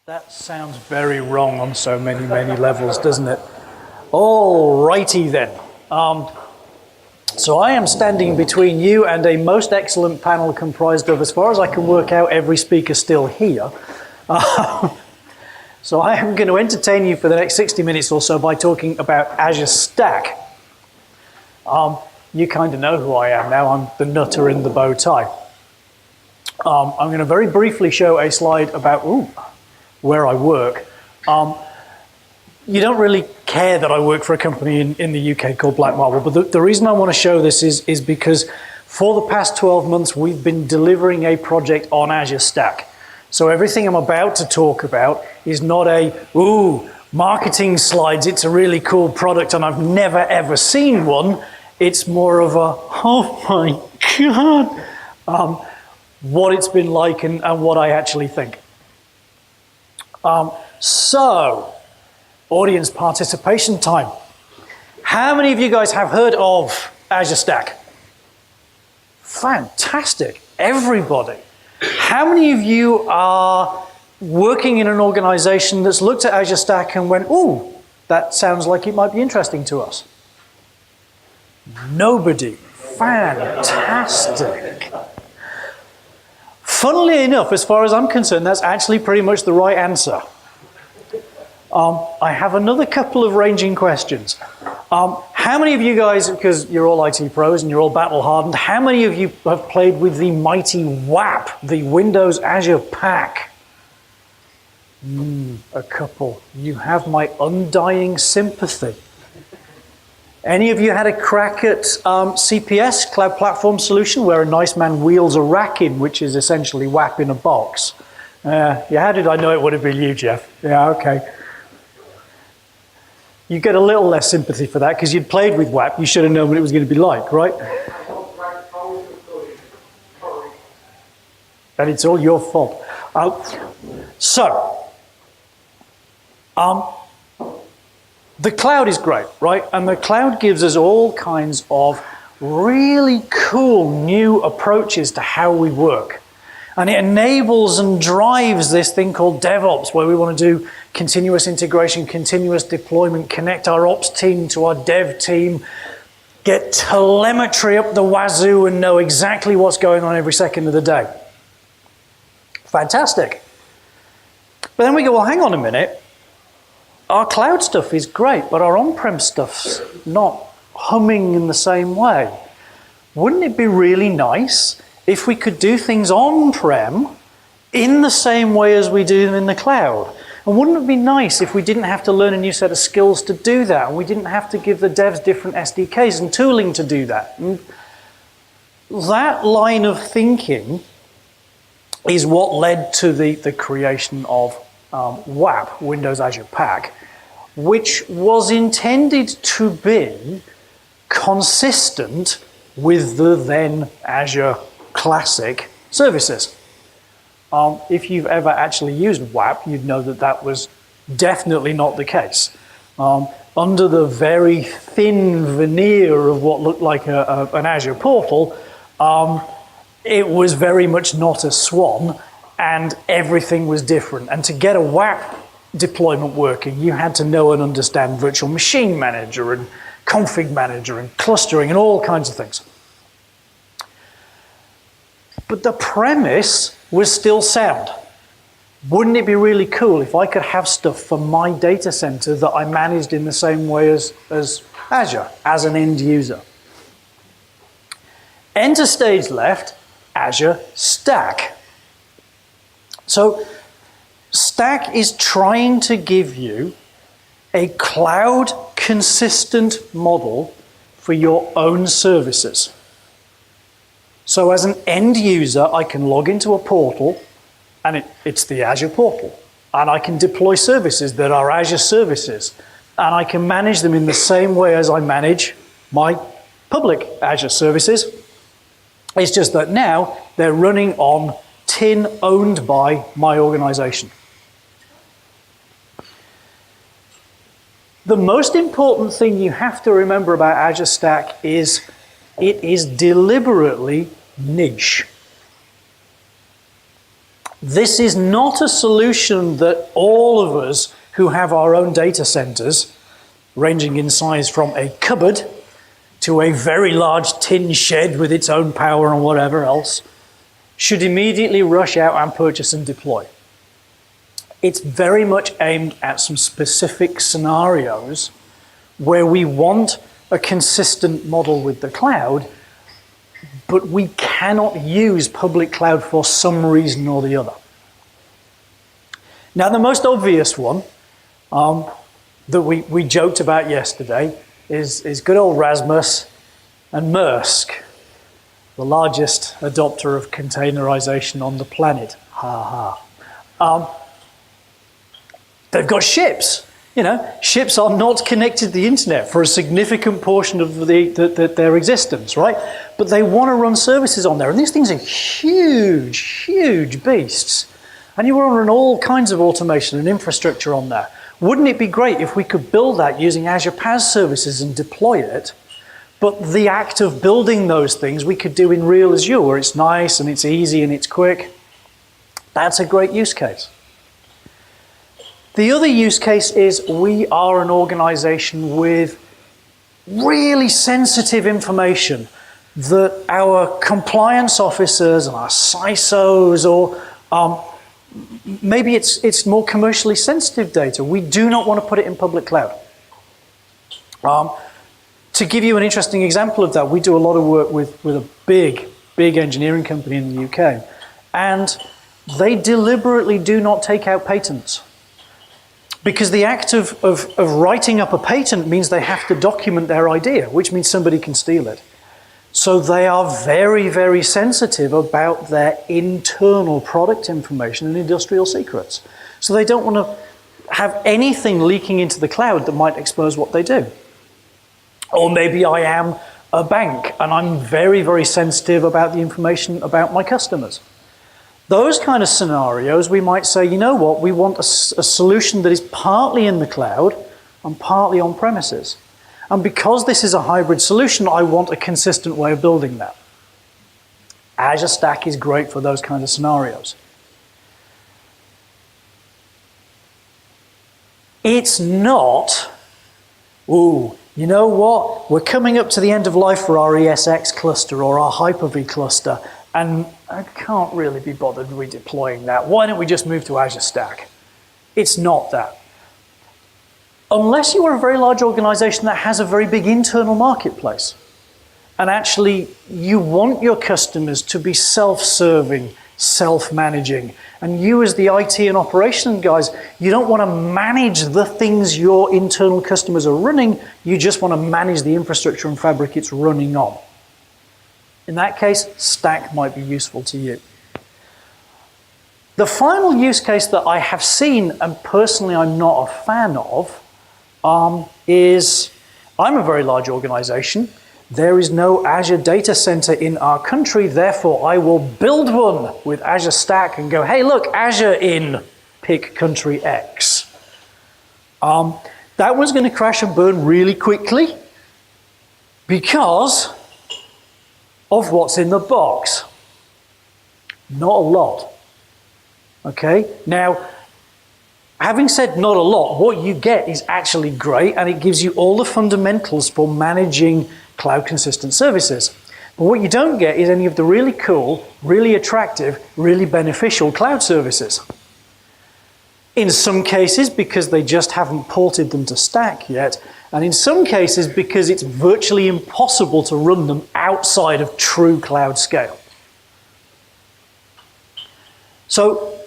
That sounds very wrong on so many levels, doesn't it? All righty then. So I am standing between you and a most excellent panel comprised of, as far as I can work out, every speaker still here. So I am going to entertain you for the next 60 minutes or so by talking about Azure Stack. You kind of know who I am now. I'm the nutter in the bow tie. I'm going to very briefly show a slide about where I work. You don't really care that I work for a company in the UK called Black Marble, but the reason I want to show this is because for the past 12 months we've been delivering a project on Azure Stack. So everything I'm about to talk about is not marketing slides, it's a really cool product and I've never ever seen one. It's more of a, oh my God, what it's been like and what I actually think. So, audience participation time. How many of you guys have heard of Azure Stack? Fantastic, everybody. How many of you are working in an organization that's looked at Azure Stack and went, ooh, that sounds like it might be interesting to us? Nobody. Fantastic. Funnily enough, as far as I'm concerned, that's actually pretty much the right answer. I have another couple of ranging questions. How many of you guys, because you're all IT pros and you're all battle hardened, how many of you have played with the mighty WAP, the Windows Azure Pack? A couple. You have my undying sympathy. Any of you had a crack at CPS, Cloud Platform Solution, where a nice man wheels a rack in, which is essentially WAP in a box? Yeah, how did I know it would have been you, Jeff? Yeah, okay. You get a little less sympathy for that because you'd played with WAP. You should have known what it was going to be like, right? And it's all your fault. The cloud is great, right? And the cloud gives us all kinds of really cool new approaches to how we work. And it enables and drives this thing called DevOps, where we want to do continuous integration, continuous deployment, connect our ops team to our dev team, get telemetry up the wazoo and know exactly what's going on every second of the day. Fantastic. But then we go, well, hang on a minute. Our cloud stuff is great, but our on-prem stuff's not humming in the same way. Wouldn't it be really nice if we could do things on-prem in the same way as we do them in the cloud? And wouldn't it be nice if we didn't have to learn a new set of skills to do that, and we didn't have to give the devs different SDKs and tooling to do that? And that line of thinking is what led to the creation of WAP, Windows Azure Pack, which was intended to be consistent with the then Azure Classic services. If you've ever actually used WAP, you'd know that that was definitely not the case. Under the very thin veneer of what looked like an Azure portal, it was very much not a swan, and everything was different. And to get a WAP deployment working, you had to know and understand Virtual Machine Manager and Config Manager and clustering and all kinds of things. But the premise was still sound. Wouldn't it be really cool if I could have stuff for my data center that I managed in the same way as Azure, as an end user? Enter stage left, Azure Stack. So Stack is trying to give you a cloud consistent model for your own services. So as an end user, I can log into a portal, and it's the Azure portal. And I can deploy services that are Azure services. And I can manage them in the same way as I manage my public Azure services. It's just that now they're running on tin owned by my organization. The most important thing you have to remember about Azure Stack is it is deliberately niche. This is not a solution that all of us who have our own data centers, ranging in size from a cupboard to a very large tin shed with its own power and whatever else, should immediately rush out and purchase and deploy. It's very much aimed at some specific scenarios where we want a consistent model with the cloud, but we cannot use public cloud for some reason or the other. Now, the most obvious one that we joked about yesterday is good old Rasmus and Maersk, the largest adopter of containerization on the planet. Ha ha. They've got ships. You know, ships are not connected to the internet for a significant portion of their existence, right? But they want to run services on there. And these things are huge, huge beasts. And you want to run all kinds of automation and infrastructure on there. Wouldn't it be great if we could build that using Azure PaaS services and deploy it? But the act of building those things we could do in real Azure, where it's nice and it's easy and it's quick. That's a great use case. The other use case is we are an organization with really sensitive information that our compliance officers and our CISOs, or maybe it's more commercially sensitive data. We do not want to put it in public cloud. To give you an interesting example of that, we do a lot of work with a big engineering company in the UK, and they deliberately do not take out patents. Because the act of writing up a patent means they have to document their idea, which means somebody can steal it. So they are very, very sensitive about their internal product information and industrial secrets. So they don't want to have anything leaking into the cloud that might expose what they do. Or maybe I am a bank and I'm very, very sensitive about the information about my customers. Those kind of scenarios, we might say, you know what, we want a solution that is partly in the cloud and partly on premises. And because this is a hybrid solution, I want a consistent way of building that. Azure Stack is great for those kind of scenarios. It's not, ooh, you know what, we're coming up to the end of life for our ESX cluster or our Hyper-V cluster, and I can't really be bothered redeploying that. Why don't we just move to Azure Stack? It's not that. Unless you are a very large organization that has a very big internal marketplace, and actually you want your customers to be self-serving, self-managing, and you as the IT and operation guys, you don't want to manage the things your internal customers are running, you just want to manage the infrastructure and fabric it's running on. In that case, Stack might be useful to you. The final use case that I have seen, and personally I'm not a fan of, is I'm a very large organization. There is no Azure data center in our country, therefore I will build one with Azure Stack and go, hey look, Azure in pick country X. That one's going to crash and burn really quickly because of what's in the box. Not a lot. Okay, now, having said not a lot, what you get is actually great and it gives you all the fundamentals for managing cloud consistent services. But what you don't get is any of the really cool, really attractive, really beneficial cloud services. In some cases, because they just haven't ported them to Stack yet, and in some cases because it's virtually impossible to run them outside of true cloud scale. So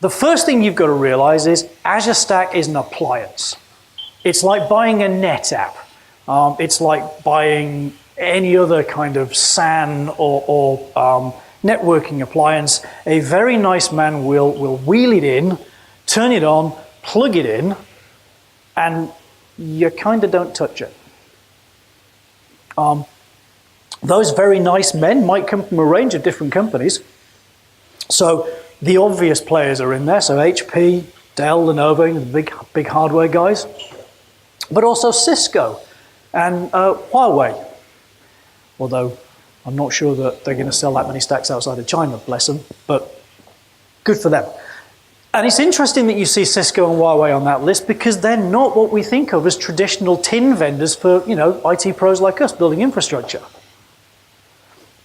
the first thing you've got to realize is Azure Stack is an appliance. It's like buying a net app. It's like buying any other kind of SAN or networking appliance. A very nice man will wheel it in, turn it on, plug it in, and you kind of don't touch it. Those very nice men might come from a range of different companies. So the obvious players are in there. So HP, Dell, Lenovo, the big hardware guys. But also Cisco and Huawei. Although I'm not sure that they're going to sell that many stacks outside of China, bless them, but good for them. And it's interesting that you see Cisco and Huawei on that list because they're not what we think of as traditional tin vendors for, IT pros like us building infrastructure.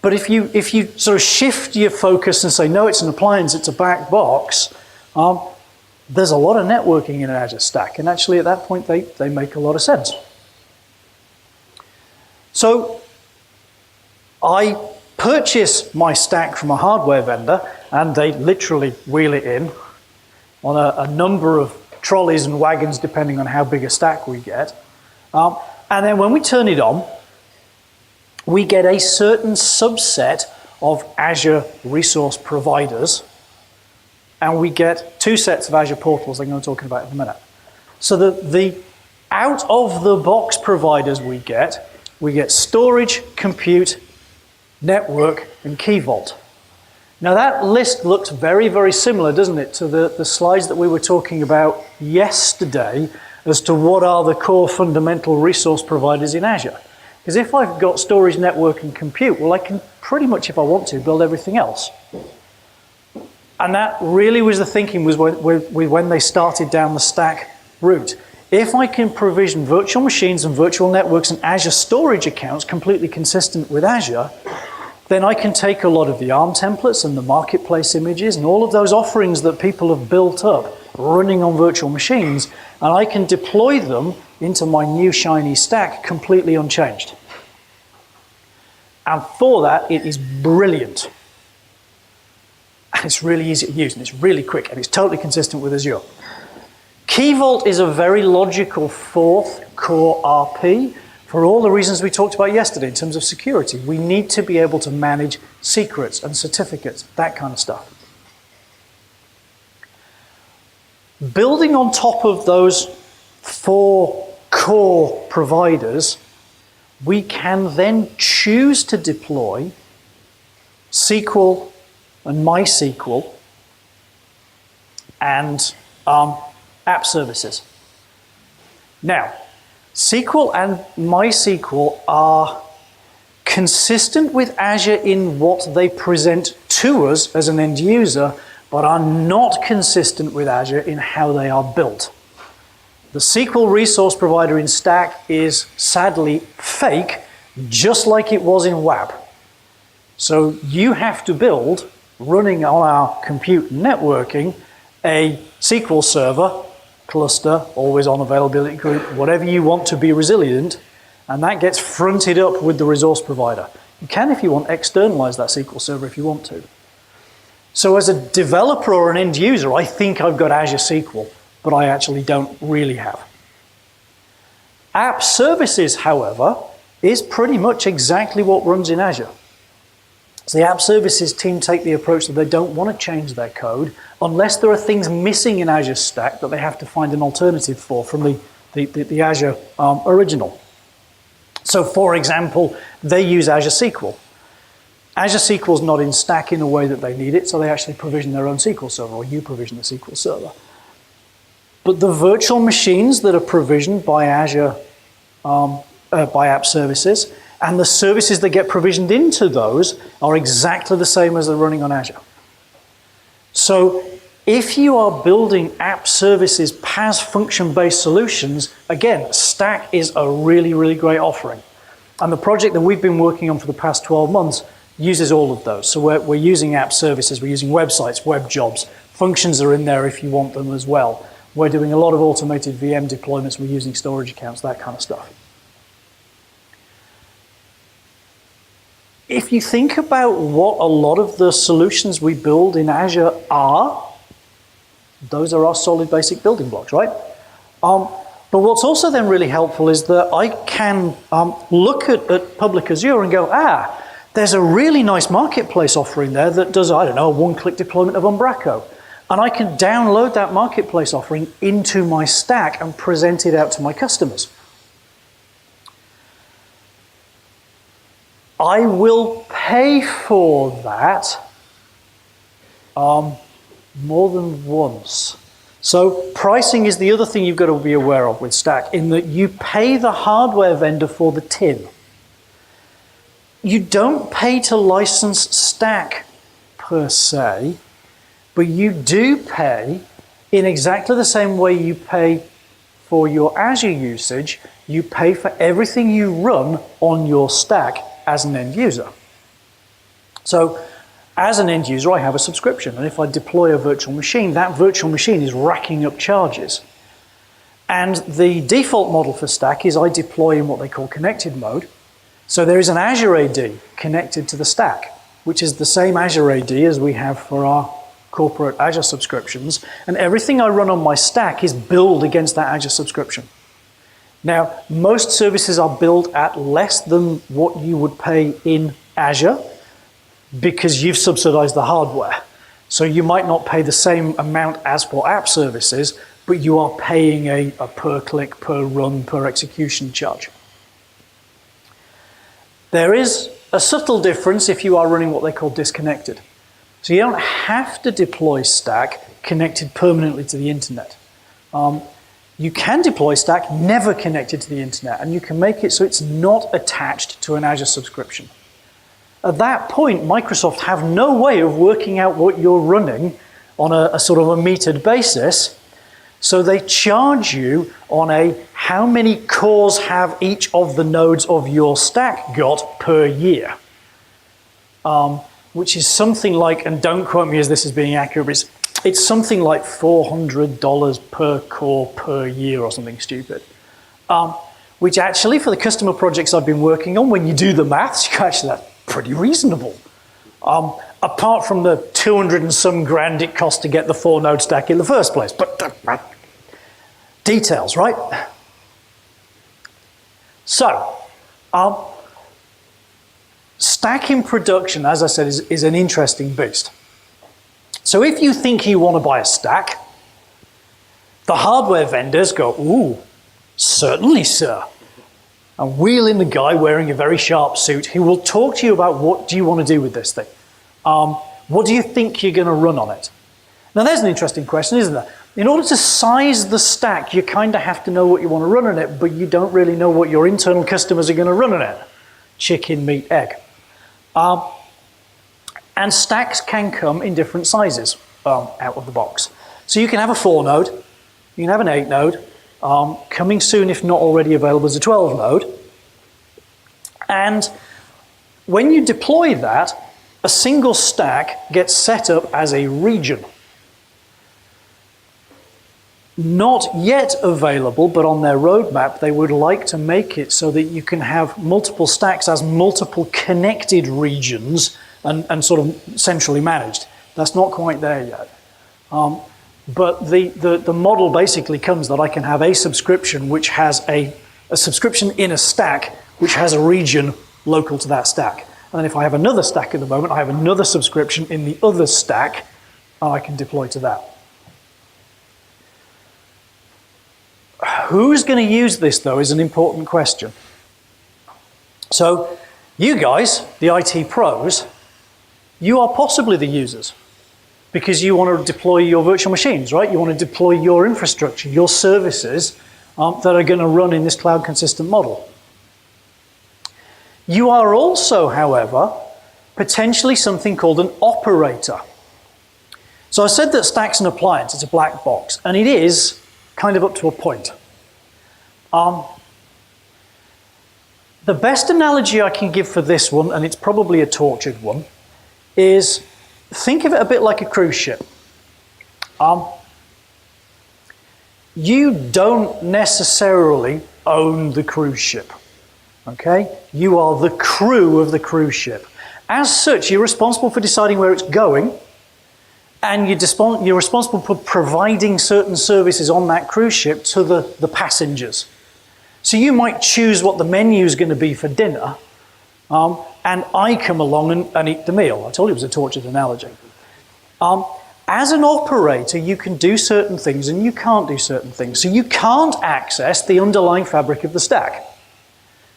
But if you sort of shift your focus and say, no, it's an appliance, it's a black box, there's a lot of networking in an Azure Stack. And actually at that point, they make a lot of sense. So I purchase my stack from a hardware vendor and they literally wheel it in on a number of trolleys and wagons depending on how big a stack we get. And then when we turn it on, we get a certain subset of Azure resource providers, and we get 2 sets of Azure portals I'm going to talk about in a minute. So the out-of-the-box providers we get storage, compute, network, and Key Vault. Now that list looks very, very similar, doesn't it, to the slides that we were talking about yesterday as to what are the core fundamental resource providers in Azure. Because if I've got storage, network, and compute, well, I can pretty much, if I want to, build everything else. And that really was the thinking was when they started down the stack route. If I can provision virtual machines and virtual networks and Azure storage accounts completely consistent with Azure, then I can take a lot of the ARM templates and the marketplace images and all of those offerings that people have built up running on virtual machines, and I can deploy them into my new shiny stack completely unchanged. And for that, it is brilliant. And it's really easy to use, and it's really quick, and it's totally consistent with Azure. Key Vault is a very logical 4th core RP for all the reasons we talked about yesterday in terms of security. We need to be able to manage secrets and certificates, that kind of stuff. Building on top of those 4 core providers, we can then choose to deploy SQL and MySQL and app services. Now, SQL and MySQL are consistent with Azure in what they present to us as an end user, but are not consistent with Azure in how they are built. The SQL resource provider in Stack is sadly fake, just like it was in WAP. So you have to build, running on our compute and networking, a SQL server, cluster, always on availability group, whatever you want to be resilient, and that gets fronted up with the resource provider. You can, if you want, externalize that SQL server if you want to. So as a developer or an end user, I think I've got Azure SQL, but I actually don't really have. App services, however, is pretty much exactly what runs in Azure. So the app services team take the approach that they don't want to change their code unless there are things missing in Azure Stack that they have to find an alternative for from the Azure original. So for example, they use Azure SQL. Azure SQL is not in Stack in the way that they need it, so they actually provision their own SQL server, or you provision the SQL server. But the virtual machines that are provisioned by Azure, by app services, and the services that get provisioned into those are exactly the same as they're running on Azure. So if you are building app services PaaS function-based solutions, again, Stack is a really, really great offering. And the project that we've been working on for the past 12 months uses all of those. So we're using app services, we're using websites, web jobs, functions are in there if you want them as well. We're doing a lot of automated VM deployments, we're using storage accounts, that kind of stuff. If you think about what a lot of the solutions we build in Azure are, those are our solid basic building blocks, right? But what's also then really helpful is that I can look at public Azure and go, there's a really nice marketplace offering there that does, I don't know, a one-click deployment of Umbraco. And I can download that marketplace offering into my stack and present it out to my customers. I will pay for that more than once. So pricing is the other thing you've got to be aware of with Stack, in that you pay the hardware vendor for the tin. you don't pay to license Stack per se, but you do pay in exactly the same way you pay for your Azure usage. You pay for everything you run on your stack as an end user. So as an end user, I have a subscription, and if I deploy a virtual machine, that virtual machine is racking up charges. And the default model for Stack is I deploy in what they call connected mode. So there is an Azure AD connected to the stack, which is the same Azure AD as we have for our corporate Azure subscriptions, and everything I run on my stack is billed against that Azure subscription. Now, most services are billed at less than what you would pay in Azure because you've subsidized the hardware. So you might not pay the same amount as for app services, but you are paying a per click, per run, per execution charge. There is a subtle difference if you are running what they call disconnected. So you don't have to deploy Stack connected permanently to the internet. You can deploy Stack never connected to the internet, and you can make it so it's not attached to an Azure subscription. At that point, Microsoft have no way of working out what you're running on a sort of a metered basis, so they charge you on a how many cores have each of the nodes of your stack got per year. Which is something like, and don't quote me as this is being accurate, but it's something like $400 per core per year or something stupid. Which actually, for the customer projects I've been working on, when you do the maths, actually that's pretty reasonable. Apart from the 200 and some grand it cost to get the 4-node stack in the first place. But details, right? So, Stack in production, as I said, is an interesting beast. So if you think you want to buy a stack, the hardware vendors go, ooh, certainly, sir. And wheel in the guy wearing a very sharp suit who will talk to you about what do you want to do with this thing. What do you think you're going to run on it? Now there's an interesting question, isn't there? In order to size the stack, you kind of have to know what you want to run on it, but you don't really know what your internal customers are going to run on it. Chicken, meat, egg. And stacks can come in different sizes out of the box. So you can have a 4-node, you can have an 8-node, coming soon if not already available as a 12-node. And when you deploy that, a single stack gets set up as a region. Not yet available, but on their roadmap, they would like to make it so that you can have multiple stacks as multiple connected regions and sort of centrally managed. That's not quite there yet. But the model basically comes that I can have a subscription which has a subscription in a stack which has a region local to that stack. And then if I have another stack at the moment, I have another subscription in the other stack, and I can deploy to that. Who's going to use this, though, is an important question. So you guys, the IT pros, you are possibly the users because you want to deploy your virtual machines, right? You want to deploy your infrastructure, your services that are going to run in this cloud-consistent model. You are also, however, potentially something called an operator. So I said that Stack's an appliance, it's a black box, and it is kind of up to a point. The best analogy I can give for this one, and it's probably a tortured one, is think of it a bit like a cruise ship. You don't necessarily own the cruise ship, okay? You are the crew of the cruise ship. As such, you're responsible for deciding where it's going, and you're responsible for providing certain services on that cruise ship to the passengers. So you might choose what the menu is going to be for dinner, and I come along and eat the meal. I told you it was a tortured analogy. As an operator, you can do certain things and you can't do certain things. So you can't access the underlying fabric of the stack.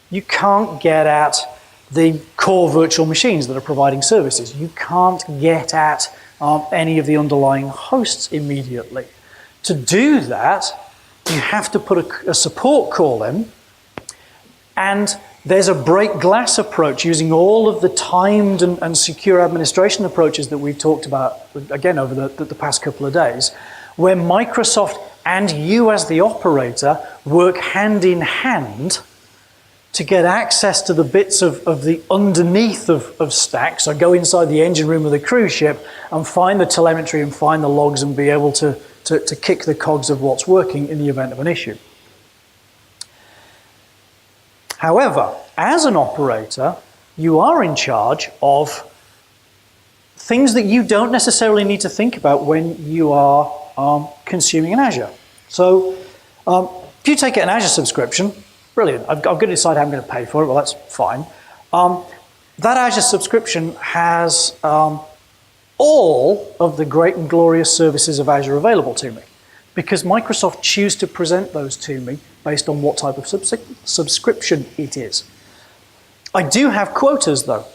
You can't get at the core virtual machines that are providing services. You can't get at any of the underlying hosts immediately. To do that, you have to put a support call in, and There's a break glass approach using all of the timed and secure administration approaches that we've talked about, again, over the past couple of days, where Microsoft and you as the operator work hand in hand to get access to the bits of the underneath of Stack. So go inside the engine room of the cruise ship and find the telemetry and find the logs and be able to kick the cogs of what's working in the event of an issue. However, as an operator, you are in charge of things that you don't necessarily need to think about when you are consuming an Azure. So if you take an Azure subscription, brilliant. I've got to decide how I'm going to pay for it. Well, that's fine. That Azure subscription has all of the great and glorious services of Azure available to me, because Microsoft choose to present those to me based on what type of subscription it is. I do have quotas though.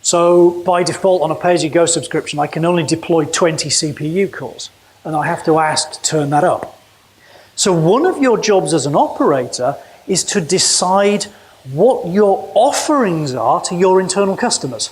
So by default on a pay-as-you-go subscription, I can only deploy 20 CPU cores, and I have to ask to turn that up. So one of your jobs as an operator is to decide what your offerings are to your internal customers.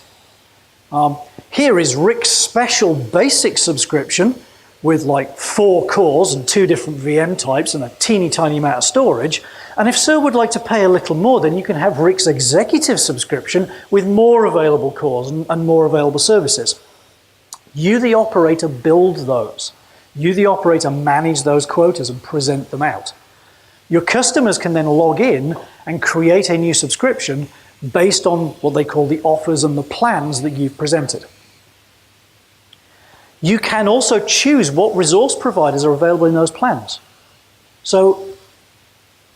Here is Rik's special basic subscription with like 4 cores and 2 different VM types and a teeny tiny amount of storage. And if Sir would like to pay a little more, then you can have Rik's executive subscription with more available cores and more available services. You, the operator, build those. You, the operator, manage those quotas and present them out. Your customers can then log in and create a new subscription based on what they call the offers and the plans that you've presented. You can also choose what resource providers are available in those plans. So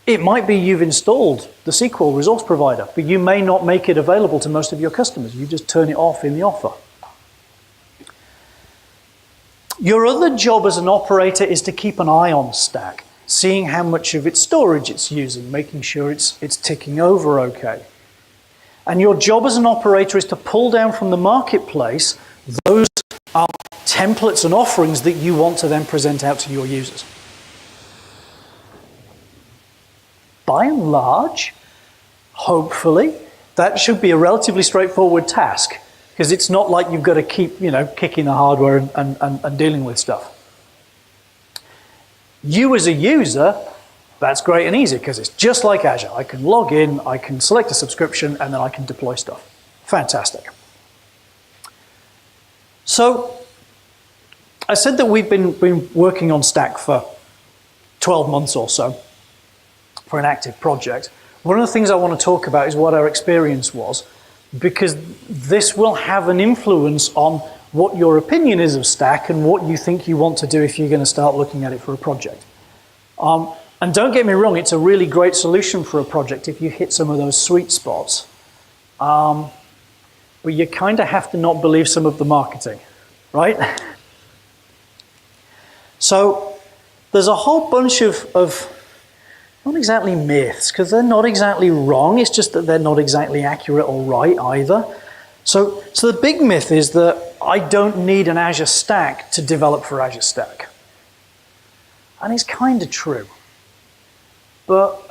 it might be you've installed the SQL resource provider, but you may not make it available to most of your customers. You just turn it off in the offer. Your other job as an operator is to keep an eye on Stack, seeing how much of its storage it's using, making sure it's ticking over okay. And your job as an operator is to pull down from the marketplace those templates and offerings that you want to then present out to your users. By and large, hopefully, that should be a relatively straightforward task, because it's not like you've got to keep, kicking the hardware and dealing with stuff. You as a user, that's great and easy because it's just like Azure. I can log in, I can select a subscription, and then I can deploy stuff. Fantastic. So I said that we've been working on Stack for 12 months or so for an active project. One of the things I want to talk about is what our experience was, because this will have an influence on what your opinion is of Stack and what you think you want to do if you're going to start looking at it for a project. And don't get me wrong, it's a really great solution for a project if you hit some of those sweet spots. But you kind of have to not believe some of the marketing, right? So there's a whole bunch of not exactly myths, because they're not exactly wrong, it's just that they're not exactly accurate or right either. So the big myth is that I don't need an Azure Stack to develop for Azure Stack. And it's kind of true. But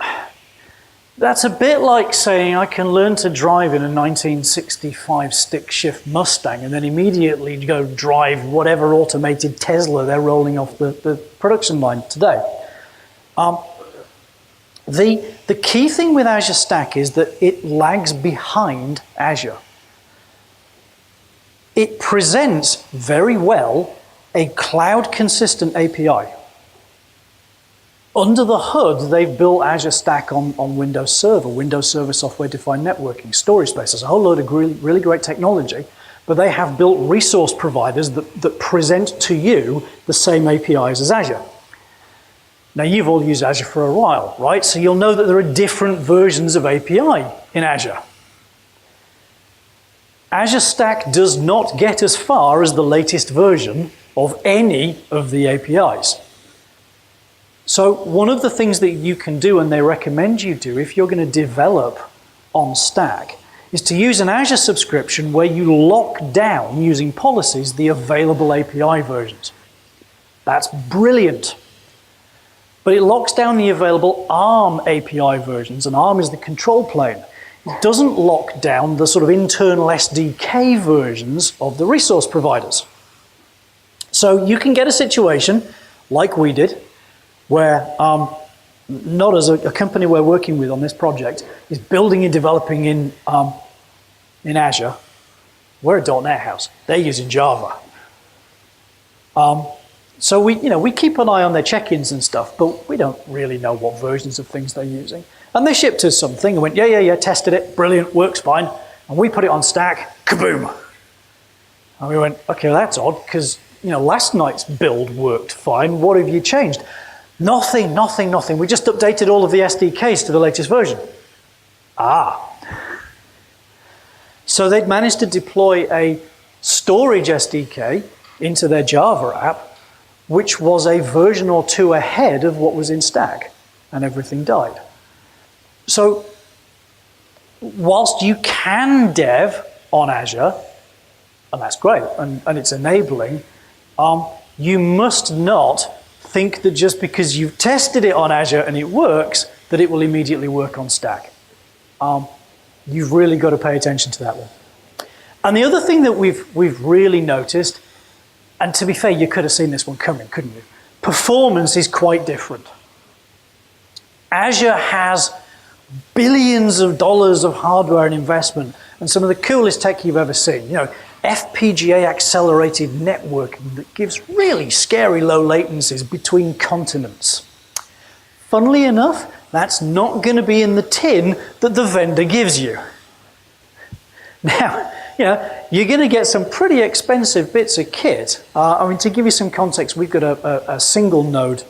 that's a bit like saying I can learn to drive in a 1965 stick-shift Mustang and then immediately go drive whatever automated Tesla they're rolling off the production line today. The key thing with Azure Stack is that it lags behind Azure. It presents very well a cloud-consistent API. Under the hood, they've built Azure Stack on Windows Server, Windows Server software-defined networking, storage space. There's a whole load of really great technology, but they have built resource providers that present to you the same APIs as Azure. Now, you've all used Azure for a while, right? So you'll know that there are different versions of API in Azure. Azure Stack does not get as far as the latest version of any of the APIs. So one of the things that you can do, and they recommend you do if you're going to develop on Stack, is to use an Azure subscription where you lock down, using policies, the available API versions. That's brilliant. But it locks down the available ARM API versions, and ARM is the control plane. doesn't lock down the sort of internal SDK versions of the resource providers. So you can get a situation like we did, where not as a company we're working with on this project is building and developing in Azure. We're a .NET house. They're using Java. So we keep an eye on their check-ins and stuff, but we don't really know what versions of things they're using. And they shipped us something and went, yeah, tested it, brilliant, works fine. And we put it on Stack, kaboom. And we went, okay, well, that's odd, because last night's build worked fine. What have you changed? Nothing. We just updated all of the SDKs to the latest version. So they'd managed to deploy a storage SDK into their Java app, which was a version or two ahead of what was in Stack, and everything died. So whilst you can dev on Azure, and that's great, and it's enabling, you must not think that just because you've tested it on Azure and it works, that it will immediately work on Stack. You've really got to pay attention to that one. And the other thing that we've really noticed, and to be fair, you could have seen this one coming, couldn't you? Performance is quite different. Azure has billions of dollars of hardware and investment, and some of the coolest tech you've ever seen. FPGA accelerated networking that gives really scary low latencies between continents. Funnily enough, that's not going to be in the tin that the vendor gives you. Now, you're going to get some pretty expensive bits of kit. To give you some context, we've got a single node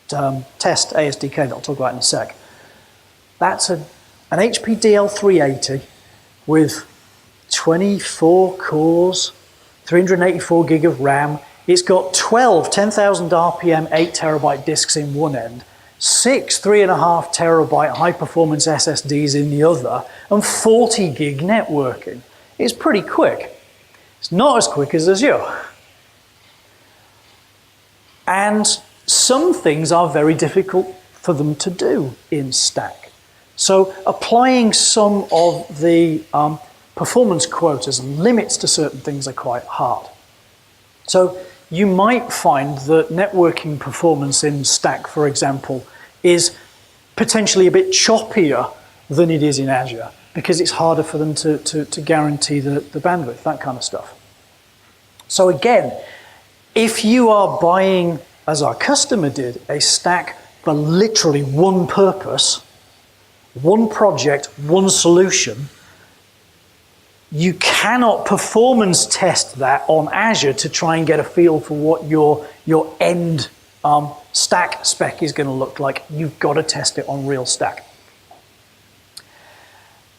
test ASDK that I'll talk about in a sec. That's an HP DL380 with 24 cores, 384 gig of RAM. It's got 12 10,000 RPM 8 terabyte disks in one end, 6 3.5 terabyte high performance SSDs in the other, and 40 gig networking. It's pretty quick. It's not as quick as Azure. And some things are very difficult for them to do in Stack. So applying some of the performance quotas and limits to certain things are quite hard. So you might find that networking performance in Stack, for example, is potentially a bit choppier than it is in Azure, because it's harder for them to guarantee the bandwidth, that kind of stuff. So again, if you are buying, as our customer did, a Stack for literally one purpose, one project, one solution, you cannot performance test that on Azure to try and get a feel for what your end Stack spec is going to look like. You've got to test it on real Stack.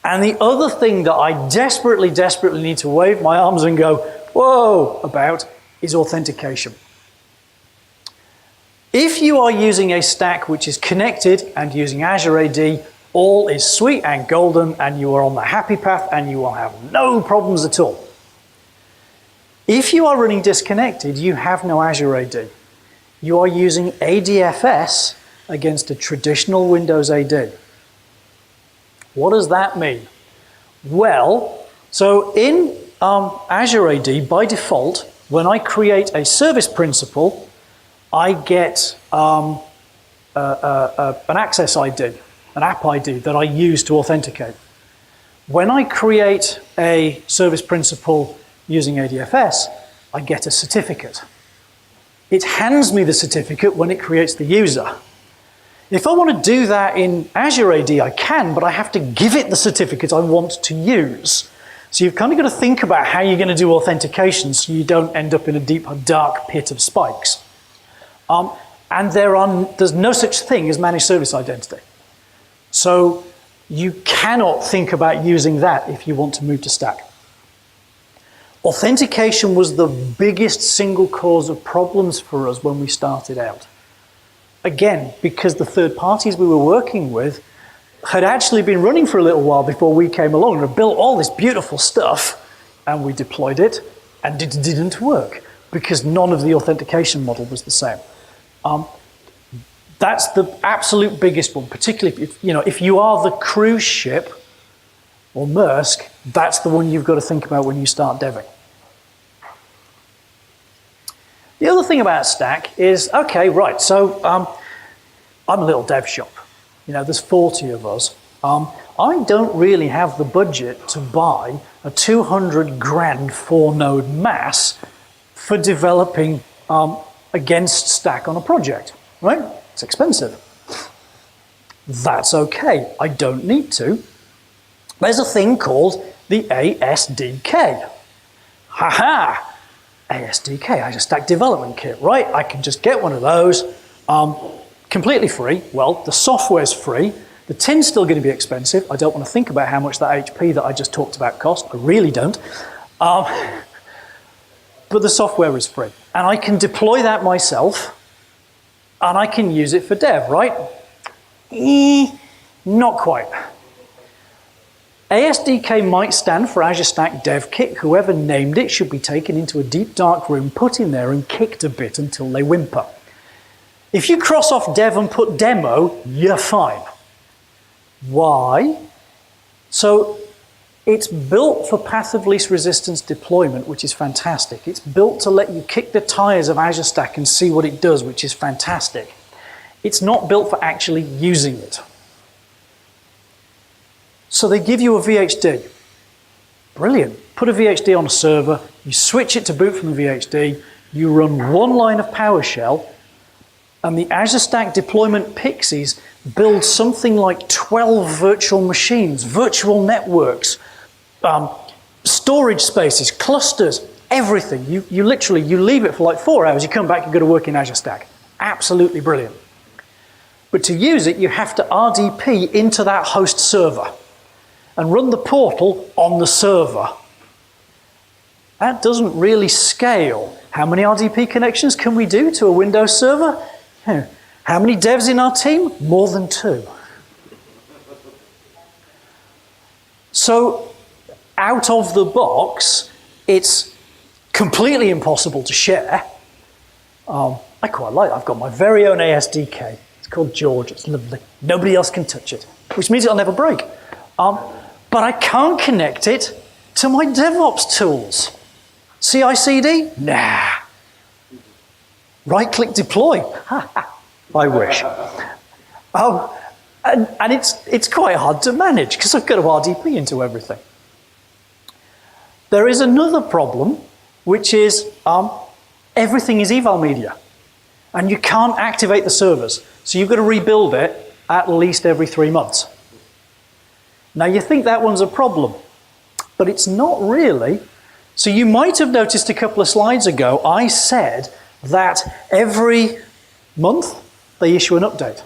And the other thing that I desperately need to wave my arms and go, whoa, about is authentication. If you are using a Stack which is connected and using Azure AD, all is sweet and golden, and you are on the happy path, and you will have no problems at all. If you are running disconnected, you have no Azure AD. You are using ADFS against a traditional Windows AD. What does that mean? Well, so in Azure AD, by default, when I create a service principal, I get an access ID. An app ID that I use to authenticate. When I create a service principal using ADFS, I get a certificate. It hands me the certificate when it creates the user. If I want to do that in Azure AD, I can, but I have to give it the certificate I want to use. So you've kind of got to think about how you're going to do authentication so you don't end up in a deep, dark pit of spikes. And there's no such thing as managed service identity. So you cannot think about using that if you want to move to Stack. Authentication was the biggest single cause of problems for us when we started out. Again, because the third parties we were working with had actually been running for a little while before we came along and had built all this beautiful stuff, and we deployed it, and it didn't work because none of the authentication model was the same. That's the absolute biggest one, particularly if you are the cruise ship or Maersk, that's the one you've got to think about when you start deving. The other thing about Stack is, okay, right, so I'm a little dev shop. There's 40 of us. I don't really have the budget to buy a 200 grand 4-node mass for developing against Stack on a project, right? It's expensive. That's okay, I don't need to. There's a thing called the ASDK. Ha-ha! ASDK, Azure Stack Development Kit, right? I can just get one of those, completely free. Well, the software's free. The tin's still going to be expensive. I don't want to think about how much that HP that I just talked about cost. I really don't. But the software is free. And I can deploy that myself, and I can use it for dev, right? Not quite. ASDK might stand for Azure Stack Dev Kit. Whoever named it should be taken into a deep dark room, put in there and kicked a bit until they whimper. If you cross off dev and put demo, you're fine. Why? So it's built for path of least resistance deployment, which is fantastic. It's built to let you kick the tires of Azure Stack and see what it does, which is fantastic. It's not built for actually using it. So they give you a VHD. Brilliant. Put a VHD on a server, you switch it to boot from the VHD, you run one line of PowerShell, and the Azure Stack deployment pixies build something like 12 virtual machines, virtual networks, storage spaces, clusters, everything. You literally, you leave it for like 4 hours, you come back, you go to work in Azure Stack. Absolutely brilliant. But to use it, you have to RDP into that host server and run the portal on the server. That doesn't really scale. How many RDP connections can we do to a Windows server? How many devs in our team? More than 2. So out of the box, it's completely impossible to share. I quite like it. I've got my very own ASDK. It's called George. It's lovely. Nobody else can touch it, which means it'll never break. But I can't connect it to my DevOps tools. CI/CD? Nah. Right-click deploy? I wish. And it's quite hard to manage because I've got to RDP into everything. There is another problem, which is everything is eval media. And you can't activate the servers. So you've got to rebuild it at least every 3 months. Now you think that one's a problem, but it's not really. So you might have noticed a couple of slides ago, I said that every month they issue an update.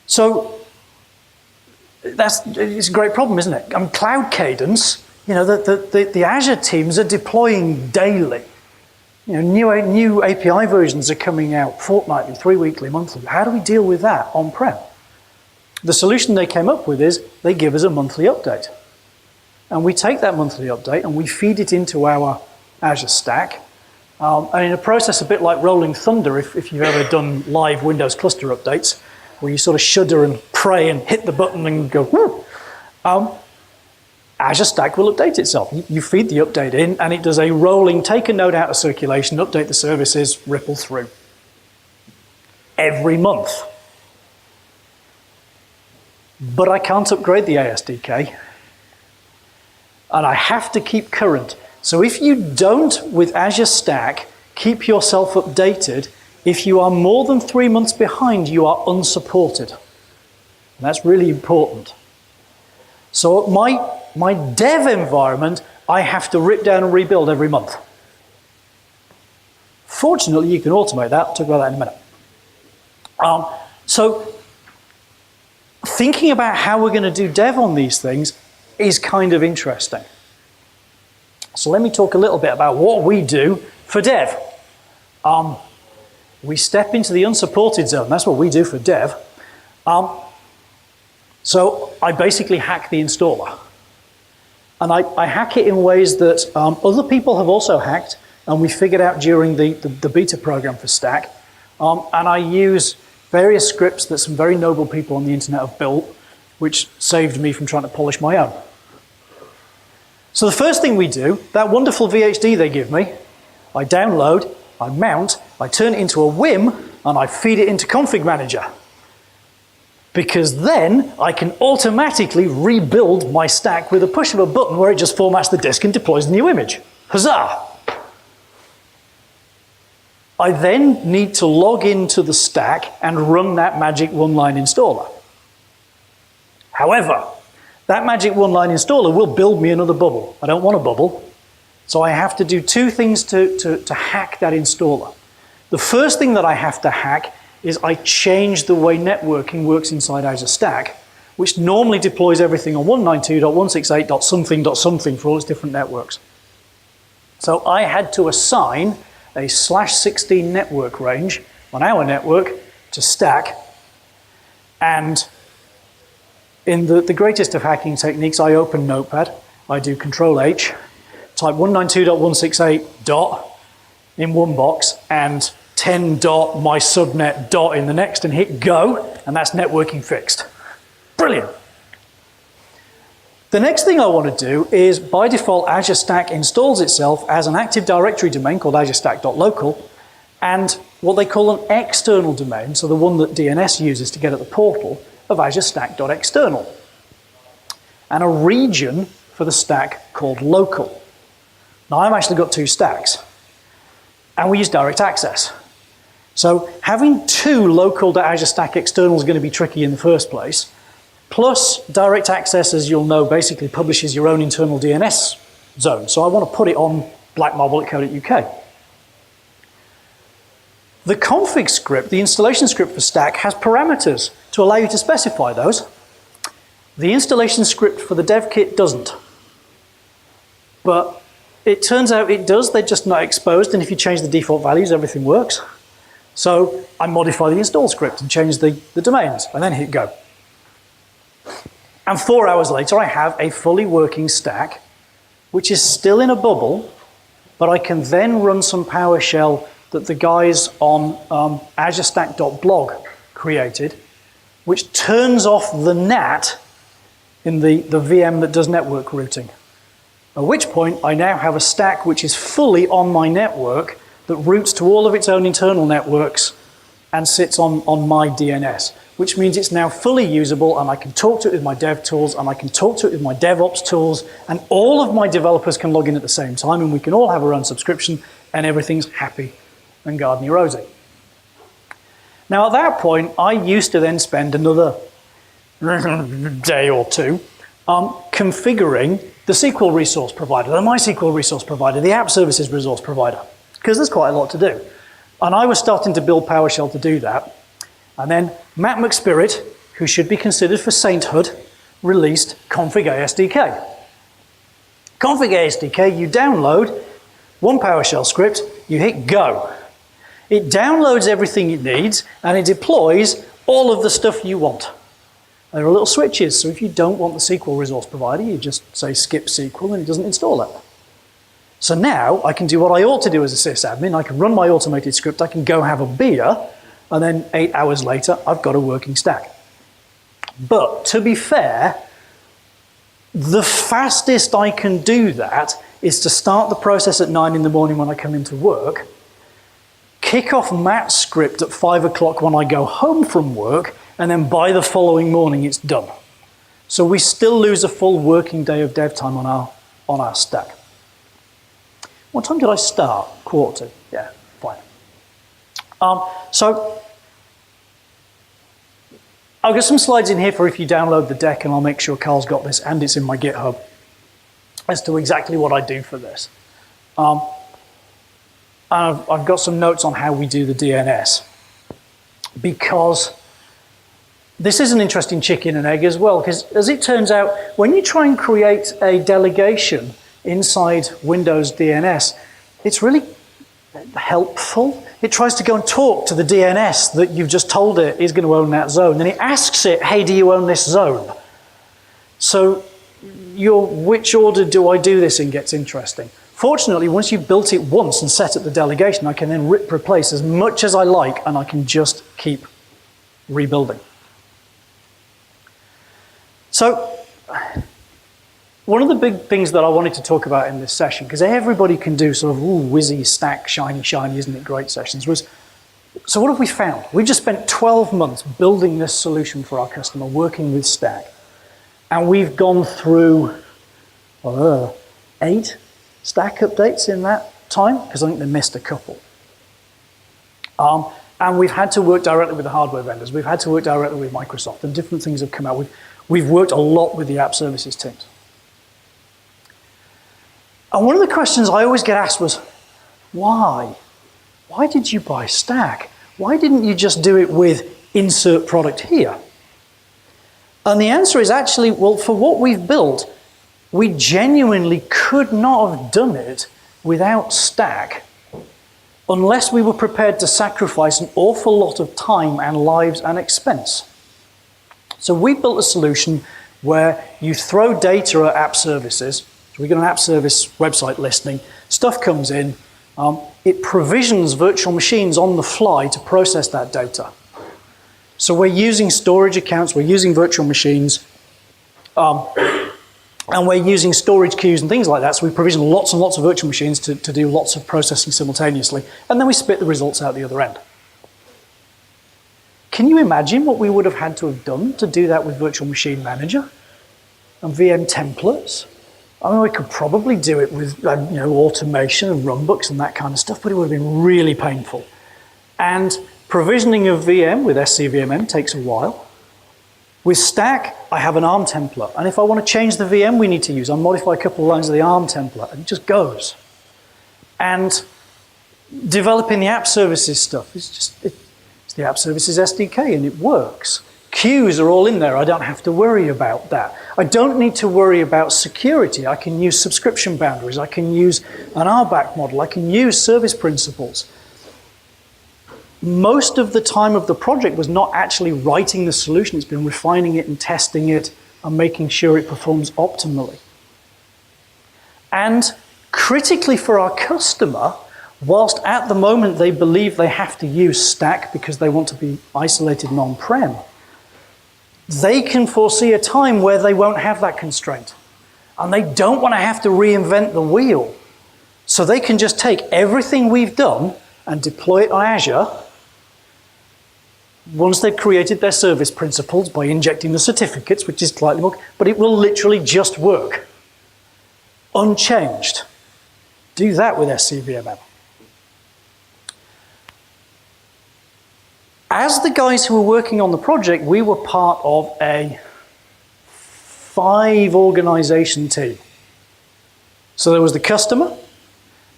So it's a great problem, isn't it? Cloud Cadence, the Azure teams are deploying daily. New API versions are coming out fortnightly, 3-weekly, monthly. How do we deal with that on-prem? The solution they came up with is they give us a monthly update. And we take that monthly update and we feed it into our Azure Stack. And in a process a bit like Rolling Thunder, if you've ever done live Windows cluster updates, where you sort of shudder and pray and hit the button and go, whoo, Azure Stack will update itself. You feed the update in and it does a rolling, take a node out of circulation, update the services, ripple through. Every month. But I can't upgrade the ASDK. And I have to keep current. So if you don't, with Azure Stack, keep yourself updated, if you are more than 3 months behind, you are unsupported. And that's really important. So my dev environment, I have to rip down and rebuild every month. Fortunately, you can automate that. I'll talk about that in a minute. So thinking about how we're going to do dev on these things is kind of interesting. So let me talk a little bit about what we do for dev. We step into the unsupported zone. That's what we do for dev. So I basically hack the installer. And I hack it in ways that other people have also hacked, and we figured out during the beta program for Stack. And I use various scripts that some very noble people on the internet have built which saved me from trying to polish my own. So the first thing we do, that wonderful VHD they give me, I download, I mount, I turn it into a WIM, and I feed it into Config Manager. Because then I can automatically rebuild my stack with a push of a button where it just formats the disk and deploys the new image. Huzzah! I then need to log into the stack and run that magic one-line installer. However, that magic one-line installer will build me another bubble. I don't want a bubble, so I have to do two things to hack that installer. The first thing that I have to hack is I change the way networking works inside Azure Stack, which normally deploys everything on 192.168.something.something for all its different networks. So I had to assign a /16 network range on our network to Stack, and in the greatest of hacking techniques, I open Notepad, I do Control-H, type 192.168 dot in one box, and 10 dot my subnet dot in the next, and hit go, and that's networking fixed. Brilliant. The next thing I want to do is, by default, Azure Stack installs itself as an Active Directory domain called azuresstack.local, and what they call an external domain, so the one that DNS uses to get at the portal, of azuresstack.external, and a region for the stack called local. Now I've actually got two stacks, and we use direct access. So having two local to Azure Stack external is going to be tricky in the first place. Plus, direct access, as you'll know, basically publishes your own internal DNS zone. So I want to put it on blackmarble.co.uk. The config script, the installation script for Stack, has parameters to allow you to specify those. The installation script for the dev kit doesn't. But it turns out it does, they're just not exposed, and if you change the default values, everything works. So I modify the install script and change the domains, and then hit go. And 4 hours later, I have a fully working stack, which is still in a bubble, but I can then run some PowerShell that the guys on azurestack.blog created, which turns off the NAT in the VM that does network routing. At which point, I now have a stack which is fully on my network that routes to all of its own internal networks and sits on my DNS, which means it's now fully usable, and I can talk to it with my dev tools, and I can talk to it with my DevOps tools, and all of my developers can log in at the same time, and we can all have our own subscription, and everything's happy and gardeny rosy. Now at that point, I used to then spend another day or two configuring the SQL resource provider, the MySQL resource provider, the app services resource provider, because there's quite a lot to do. And I was starting to build PowerShell to do that. And then Matt McSpirit, who should be considered for sainthood, released Config SDK. Config SDK, you download one PowerShell script, you hit go. It downloads everything it needs, and it deploys all of the stuff you want. There are little switches, so if you don't want the SQL resource provider, you just say skip SQL and it doesn't install it. So now I can do what I ought to do as a sysadmin. I can run my automated script, I can go have a beer, and then 8 hours later, I've got a working stack. But to be fair, the fastest I can do that is to start the process at 9 in the morning when I come into work, kick off Matt's script at 5 o'clock when I go home from work, and then by the following morning it's done. So we still lose a full working day of dev time on our stack. What time did I start? 1:45. Yeah, fine. So I've got some slides in here for if you download the deck, and I'll make sure Carl's got this, and it's in my GitHub, as to exactly what I do for this. I've got some notes on how we do the DNS, because this is an interesting chicken and egg as well, because as it turns out, when you try and create a delegation inside Windows DNS, it's really helpful. It tries to go and talk to the DNS that you've just told it is going to own that zone. Then it asks it, hey, do you own this zone? So which order do I do this in gets interesting. Fortunately, once you've built it once and set up the delegation, I can then replace as much as I like, and I can just keep rebuilding. So one of the big things that I wanted to talk about in this session, because everybody can do sort of whizzy stack, shiny, isn't it great sessions, was, so what have we found? We've just spent 12 months building this solution for our customer, working with Stack. And we've gone through 8 Stack updates in that time, because I think they missed a couple. And we've had to work directly with the hardware vendors. We've had to work directly with Microsoft, and different things have come out. We've worked a lot with the app services teams. And one of the questions I always get asked was, why? Why did you buy Stack? Why didn't you just do it with insert product here? And the answer is actually, well, for what we've built, we genuinely could not have done it without Stack unless we were prepared to sacrifice an awful lot of time and lives and expense. So we built a solution where you throw data at app services. So we got an app service website listening, stuff comes in, it provisions virtual machines on the fly to process that data. So we're using storage accounts, we're using virtual machines, and we're using storage queues and things like that. So we provision lots and lots of virtual machines to do lots of processing simultaneously, and then we spit the results out the other end. Can you imagine what we would have had to have done to do that with Virtual Machine Manager and VM templates? I mean, we could probably do it with automation and runbooks and that kind of stuff, but it would have been really painful. And provisioning of VM with SCVMM takes a while. With Stack, I have an ARM template, and if I want to change the VM we need to use, I'll modify a couple of lines of the ARM template, and it just goes. And developing the app services stuff is just, it's the app services SDK, and it works. Queues are all in there. I don't have to worry about that. I don't need to worry about security. I can use subscription boundaries. I can use an RBAC model. I can use service principals. Most of the time of the project was not actually writing the solution. It's been refining it and testing it and making sure it performs optimally. And critically for our customer, whilst at the moment they believe they have to use Stack because they want to be isolated and on-prem, they can foresee a time where they won't have that constraint. And they don't want to have to reinvent the wheel. So they can just take everything we've done and deploy it on Azure once they've created their service principles by injecting the certificates, which is slightly more, but it will literally just work. Unchanged. Do that with SCVMM. As the guys who were working on the project, we were part of a 5-organization team. So there was the customer,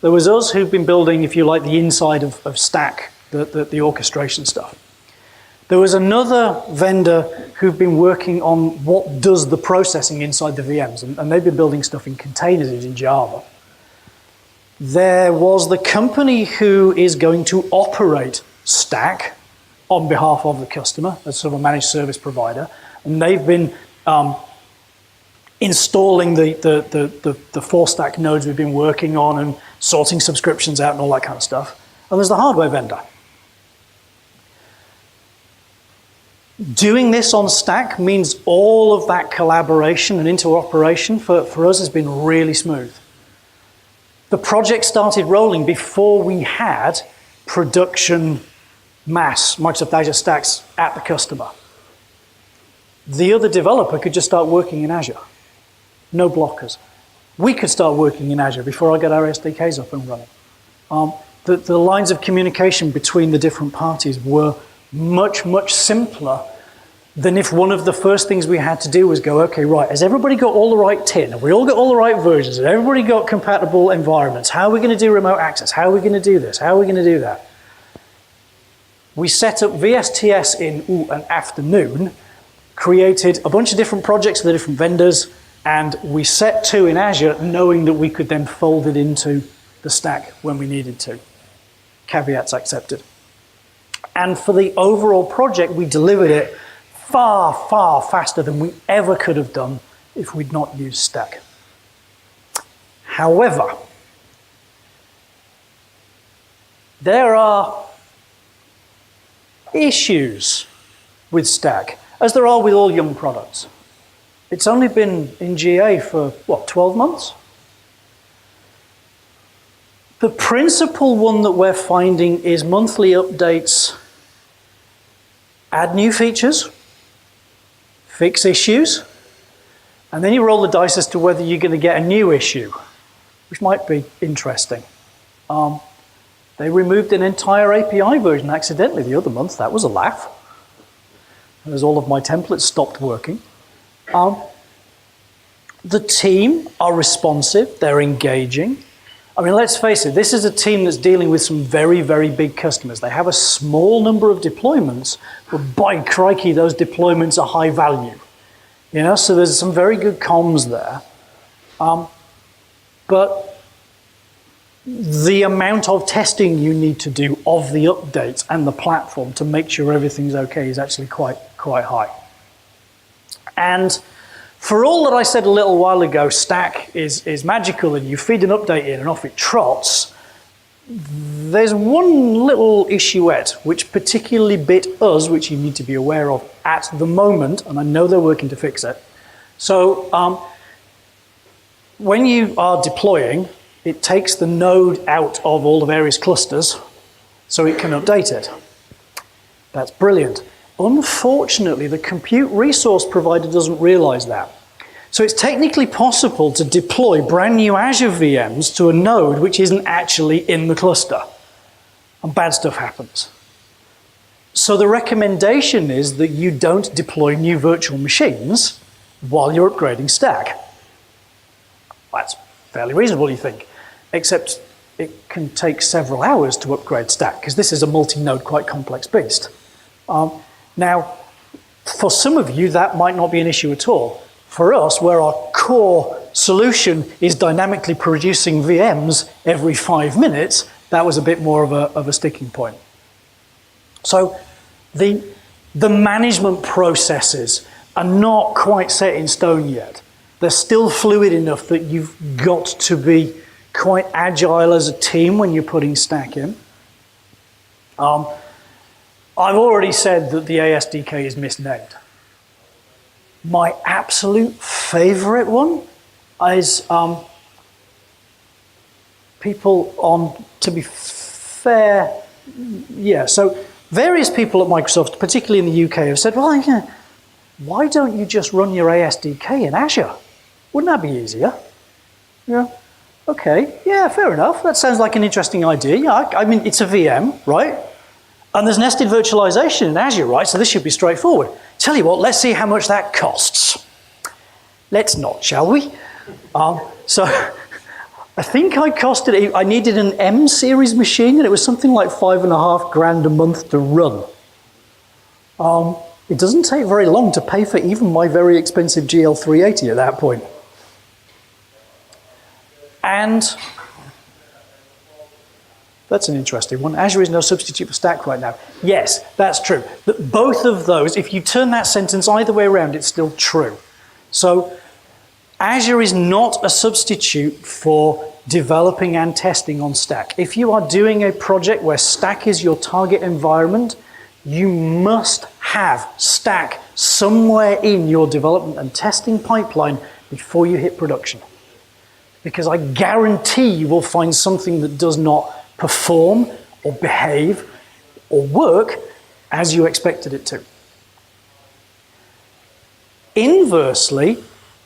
there was us who've been building, if you like, the inside of Stack, the orchestration stuff. There was another vendor who've been working on what does the processing inside the VMs, and they've been building stuff in containers in Java. There was the company who is going to operate Stack on behalf of the customer, as sort of a managed service provider, and they've been installing the 4 Stack nodes we've been working on and sorting subscriptions out and all that kind of stuff. And there's the hardware vendor. Doing this on Stack means all of that collaboration and interoperation for us has been really smooth. The project started rolling before we had production mass Microsoft Azure Stacks at the customer. The other developer could just start working in Azure. No blockers. We could start working in Azure before I got our SDKs up and running. The lines of communication between the different parties were much, much simpler than if one of the first things we had to do was go, okay, right, has everybody got all the right tin? Have we all got all the right versions? Has everybody got compatible environments? How are we going to do remote access? How are we going to do this? How are we going to do that? We set up VSTS in an afternoon, created a bunch of different projects for the different vendors, and we set 2 in Azure, knowing that we could then fold it into the Stack when we needed to. Caveats accepted. And for the overall project, we delivered it far, far faster than we ever could have done if we'd not used Stack. However, there are issues with Stack, as there are with all young products. It's only been in GA for, what, 12 months? The principal one that we're finding is monthly updates add new features, fix issues, and then you roll the dice as to whether you're going to get a new issue, which might be interesting. They removed an entire API version accidentally the other month. That was a laugh, as all of my templates stopped working. The team are responsive, they're engaging. I mean, let's face it, this is a team that's dealing with some very, very big customers. They have a small number of deployments, but by crikey, those deployments are high value. You know, so there's some very good comms there. But the amount of testing you need to do of the updates and the platform to make sure everything's okay is actually quite high. And for all that I said a little while ago, Stack is magical and you feed an update in and off it trots, there's one little issuette which particularly bit us, which you need to be aware of at the moment, and I know they're working to fix it. So when you are deploying, it takes the node out of all the various clusters so it can update it. That's brilliant. Unfortunately, the compute resource provider doesn't realize that. So it's technically possible to deploy brand new Azure VMs to a node which isn't actually in the cluster. And bad stuff happens. So the recommendation is that you don't deploy new virtual machines while you're upgrading Stack. That's fairly reasonable, you think. Except it can take several hours to upgrade Stack, because this is a multi-node, quite complex beast. Now, for some of you, that might not be an issue at all. For us, where our core solution is dynamically producing VMs every 5 minutes, that was a bit more of a sticking point. So the management processes are not quite set in stone yet. They're still fluid enough that you've got to be quite agile as a team when you're putting Stack in. I've already said that the ASDK is misnamed. My absolute favorite one is people on, to be fair, yeah, so various people at Microsoft, particularly in the UK, have said, well, yeah, why don't you just run your ASDK in Azure? Wouldn't that be easier? Yeah, okay, yeah, fair enough. That sounds like an interesting idea. Yeah, I mean, it's a VM, right? And there's nested virtualization in Azure, right? So this should be straightforward. Tell you what, let's see how much that costs. Let's not, shall we? So I think I needed an M series machine, and it was something like $5,500 a month to run. It doesn't take very long to pay for even my very expensive GL380 at that point. And that's an interesting one. Azure is no substitute for Stack right now. Yes, that's true. But both of those, if you turn that sentence either way around, it's still true. So Azure is not a substitute for developing and testing on Stack. If you are doing a project where Stack is your target environment, you must have Stack somewhere in your development and testing pipeline before you hit production. Because I guarantee you will find something that does not perform or behave or work as you expected it to. Inversely,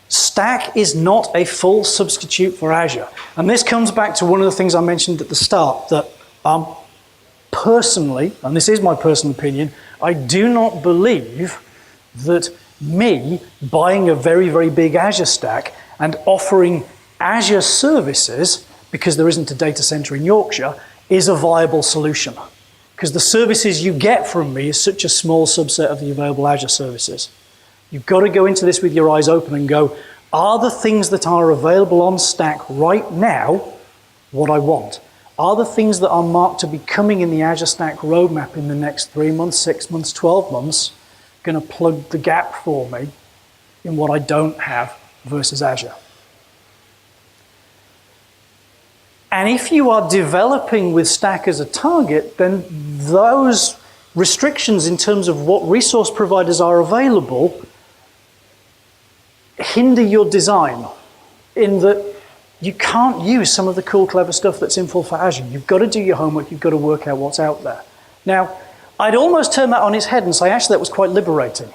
Stack is not a full substitute for Azure. And this comes back to one of the things I mentioned at the start, that personally, and this is my personal opinion, I do not believe that me buying a very, very big Azure stack and offering Azure services, because there isn't a data center in Yorkshire, is a viable solution. Because the services you get from me is such a small subset of the available Azure services. You've got to go into this with your eyes open and go, are the things that are available on Stack right now what I want? Are the things that are marked to be coming in the Azure Stack roadmap in the next 3 months, 6 months, 12 months going to plug the gap for me in what I don't have versus Azure? And if you are developing with Stack as a target, then those restrictions in terms of what resource providers are available hinder your design in that you can't use some of the cool, clever stuff that's in full for Azure. You've got to do your homework. You've got to work out what's out there. Now, I'd almost turn that on its head and say, actually, that was quite liberating.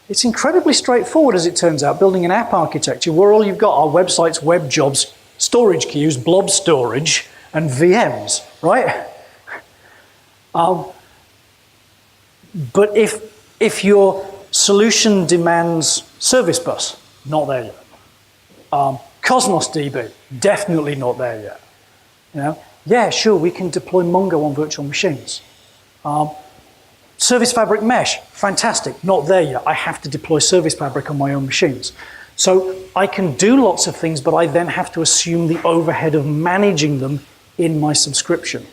It's incredibly straightforward, as it turns out, building an app architecture where all you've got are websites, web jobs, storage queues, blob storage, and VMs, right? But if your solution demands service bus, not there yet. Cosmos DB, definitely not there yet. You know? Yeah, sure, we can deploy Mongo on virtual machines. Service Fabric Mesh, fantastic, not there yet. I have to deploy Service Fabric on my own machines. So I can do lots of things, but I then have to assume the overhead of managing them in my subscription.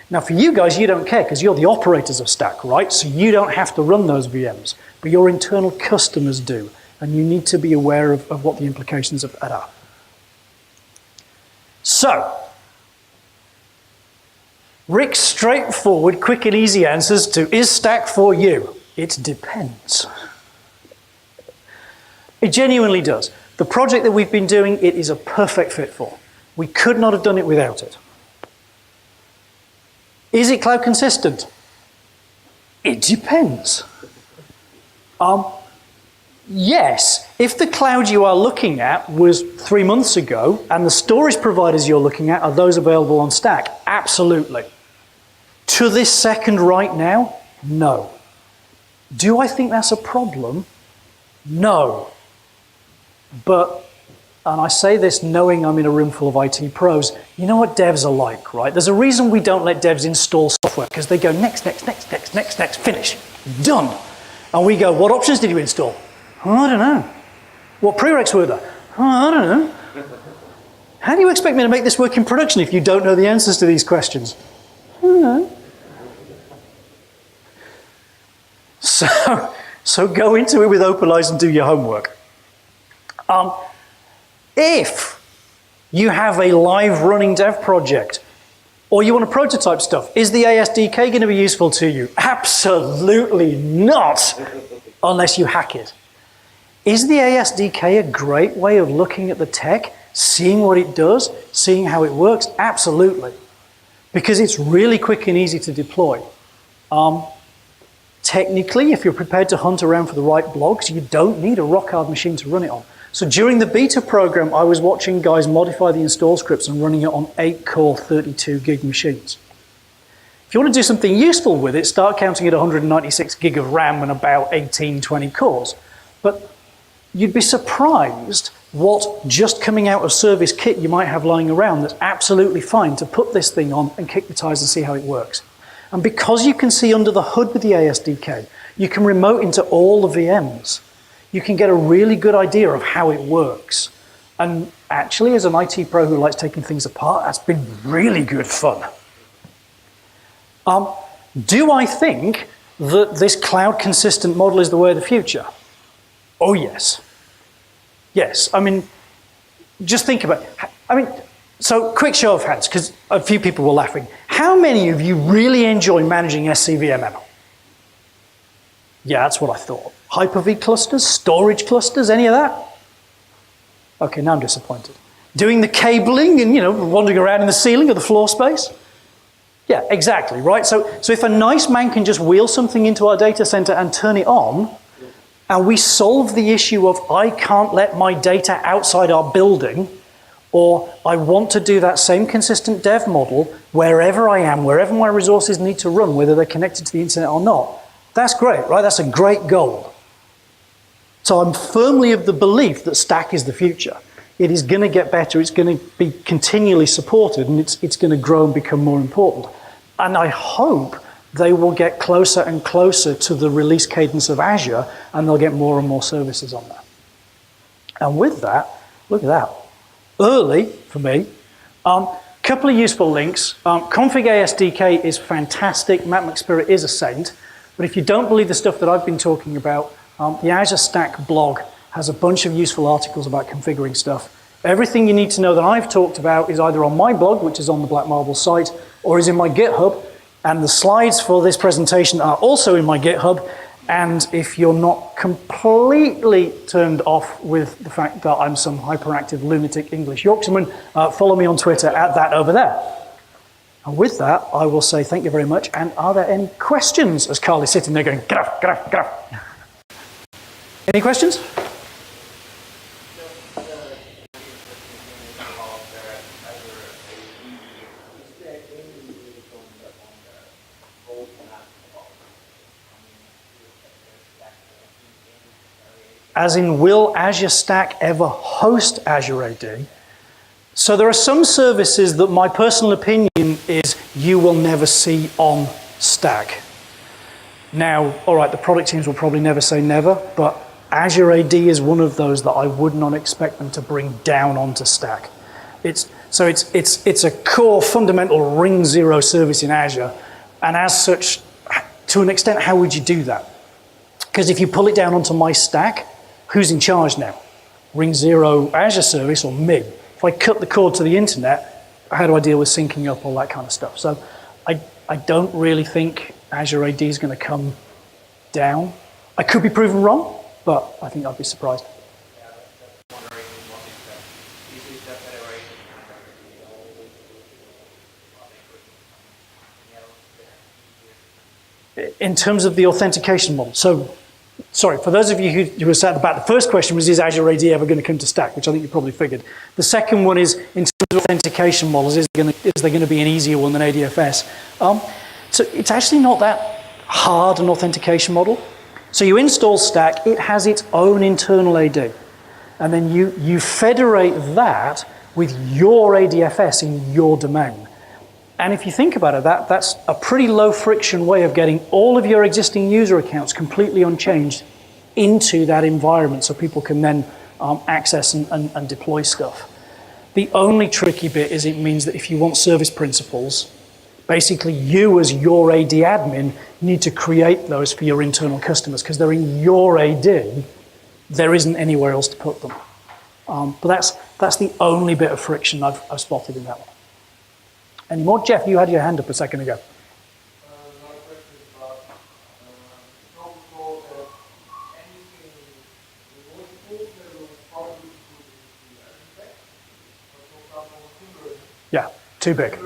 Now for you guys, you don't care because you're the operators of Stack, right? So you don't have to run those VMs, but your internal customers do. And you need to be aware of what the implications of that are. So, Rik's straightforward, quick and easy answers to, is Stack for you? It depends. It genuinely does. The project that we've been doing, it is a perfect fit for. We could not have done it without it. Is it cloud consistent? It depends. Yes, if the cloud you are looking at was 3 months ago and the storage providers you're looking at are those available on Stack, absolutely. To this second right now, no. Do I think that's a problem? No. But, and I say this knowing I'm in a room full of IT pros, you know what devs are like, right? There's a reason we don't let devs install software, because they go next, next, next, next, next, next, finish, done. And we go, what options did you install? Oh, I don't know. What prereqs were there? Oh, I don't know. How do you expect me to make this work in production if you don't know the answers to these questions? I don't know. So go into it with open eyes and do your homework. If you have a live running dev project or you want to prototype stuff, is the ASDK going to be useful to you? Absolutely not, unless you hack it. Is the ASDK a great way of looking at the tech, seeing what it does, seeing how it works? Absolutely. Because it's really quick and easy to deploy. Technically, if you're prepared to hunt around for the right blogs, you don't need a rock-hard machine to run it on. So during the beta program, I was watching guys modify the install scripts and running it on 8-core 32 gig machines. If you want to do something useful with it, start counting at 196 gig of RAM and about 18, 20 cores. But you'd be surprised what just coming out of service kit you might have lying around that's absolutely fine to put this thing on and kick the tires and see how it works. And because you can see under the hood with the ASDK, you can remote into all the VMs. You can get a really good idea of how it works. And actually, as an IT pro who likes taking things apart, that's been really good fun. Do I think that this cloud consistent model is the way of the future? Oh, yes. Yes, I mean, just think about it. So quick show of hands, because a few people were laughing. How many of you really enjoy managing SCVMM? Yeah, that's what I thought. Hyper-V clusters, storage clusters, any of that? Okay, now I'm disappointed. Doing the cabling and, wandering around in the ceiling or the floor space? Yeah, exactly, right? So if a nice man can just wheel something into our data center and turn it on, and we solve the issue of I can't let my data outside our building, or I want to do that same consistent dev model wherever I am, wherever my resources need to run, whether they're connected to the internet or not. That's great, right? That's a great goal. So I'm firmly of the belief that Stack is the future. It is going to get better, it's going to be continually supported, and it's going to grow and become more important. And I hope they will get closer and closer to the release cadence of Azure, and they'll get more and more services on that. And with that, look at that. Early, for me, couple of useful links. Config ASDK is fantastic. Matt McSpirit is a saint. But if you don't believe the stuff that I've been talking about, the Azure Stack blog has a bunch of useful articles about configuring stuff. Everything you need to know that I've talked about is either on my blog, which is on the Black Marble site, or is in my GitHub. And the slides for this presentation are also in my GitHub. And if you're not completely turned off with the fact that I'm some hyperactive lunatic English Yorkshireman, follow me on Twitter at that over there. And with that, I will say thank you very much. And are there any questions? As Carl is sitting there going, get off, get off, get off. Any questions? As in, will Azure Stack ever host Azure AD? So there are some services that my personal opinion is you will never see on Stack. Now, all right, the product teams will probably never say never, but Azure AD is one of those that I would not expect them to bring down onto Stack. It's a core fundamental ring zero service in Azure, and as such, to an extent, how would you do that? Because if you pull it down onto my stack, who's in charge now? Ring zero Azure service or me? If I cut the cord to the internet, how do I deal with syncing up, all that kind of stuff? So I don't really think Azure AD is going to come down. I could be proven wrong, but I think I'd be surprised. In terms of the authentication model, so sorry, for those of you who were sat at the back, the first question was, is Azure AD ever going to come to Stack, which I think you probably figured. The second one is, in terms of authentication models, is there going to be an easier one than ADFS? So it's actually not that hard an authentication model. So you install Stack, it has its own internal AD. And then you federate that with your ADFS in your domain. And if you think about it, that's a pretty low friction way of getting all of your existing user accounts completely unchanged into that environment so people can then access and deploy stuff. The only tricky bit is it means that if you want service principals, basically you as your AD admin need to create those for your internal customers because they're in your AD, there isn't anywhere else to put them. But that's the only bit of friction I've spotted in that one. Any more? Jeff, you had your hand up a second ago. My question is about protocol or anything remote that will probably be Azure Stack. For example, Timber. Yeah, too big.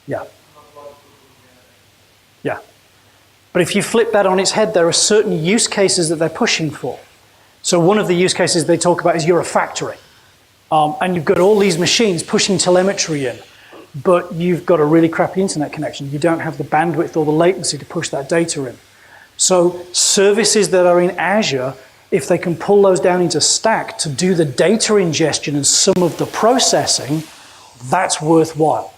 Yeah. Yeah. But if you flip that on its head, there are certain use cases that they're pushing for. So one of the use cases they talk about is you're a factory. And you've got all these machines pushing telemetry in, but you've got a really crappy internet connection. You don't have the bandwidth or the latency to push that data in. So services that are in Azure, if they can pull those down into Stack to do the data ingestion and some of the processing, that's worthwhile.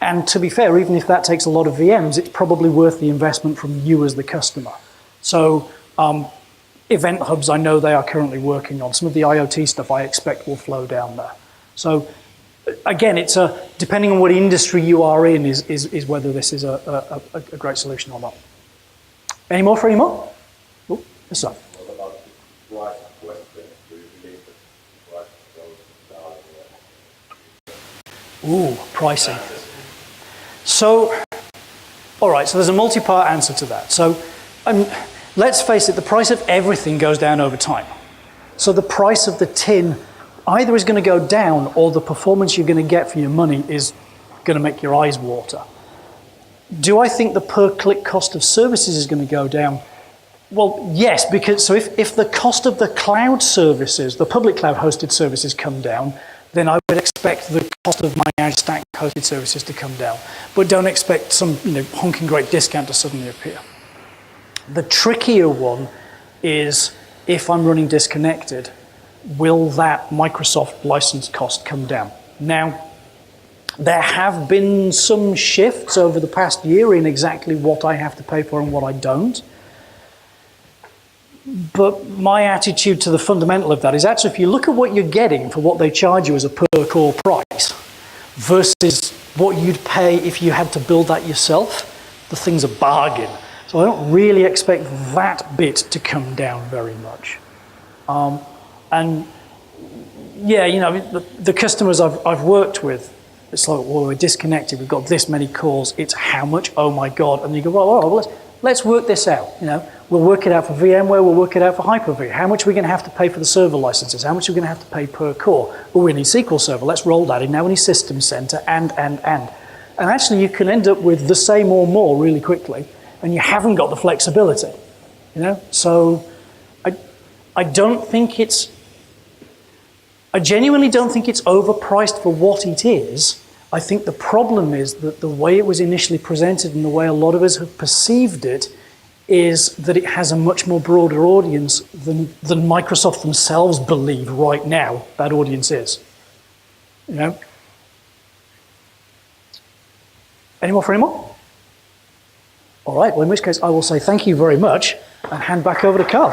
And to be fair, even if that takes a lot of VMs, it's probably worth the investment from you as the customer. So event hubs, I know they are currently working on. Some of the IoT stuff I expect will flow down there. So again, it's depending on what industry you are in is whether this is a great solution or not. Any more for any more? Oh, yes, sir. What about the price question? Do you believe that the price goes down? Ooh, pricing. So, all right, so there's a multi-part answer to that. So, let's face it, the price of everything goes down over time. So the price of the tin either is going to go down or the performance you're going to get for your money is going to make your eyes water. Do I think the per-click cost of services is going to go down? Well, yes, because so if the cost of the cloud services, the public cloud hosted services come down, then I would expect the cost of my Azure Stack hosted services to come down. But don't expect some honking great discount to suddenly appear. The trickier one is if I'm running disconnected, will that Microsoft license cost come down? Now, there have been some shifts over the past year in exactly what I have to pay for and what I don't. But my attitude to the fundamental of that is actually if you look at what you're getting for what they charge you as a per core price versus what you'd pay if you had to build that yourself, the thing's a bargain. So I don't really expect that bit to come down very much. And yeah, the customers I've worked with, It's like, well, we're disconnected. We've got this many calls. It's how much? Oh my God! And you go, well, let's work this out. We'll work it out for VMware. We'll work it out for Hyper-V. How much are we going to have to pay for the server licenses? How much are we going to have to pay per core? Well, we need SQL Server. Let's roll that in. Now we need System Center and. And actually, you can end up with the same or more really quickly, and you haven't got the flexibility. So I don't think it's. I genuinely don't think it's overpriced for what it is. I think the problem is that the way it was initially presented and the way a lot of us have perceived it is that it has a much more broader audience than Microsoft themselves believe right now that audience is. Any more for any more? All right, well, in which case I will say thank you very much and hand back over to Carl.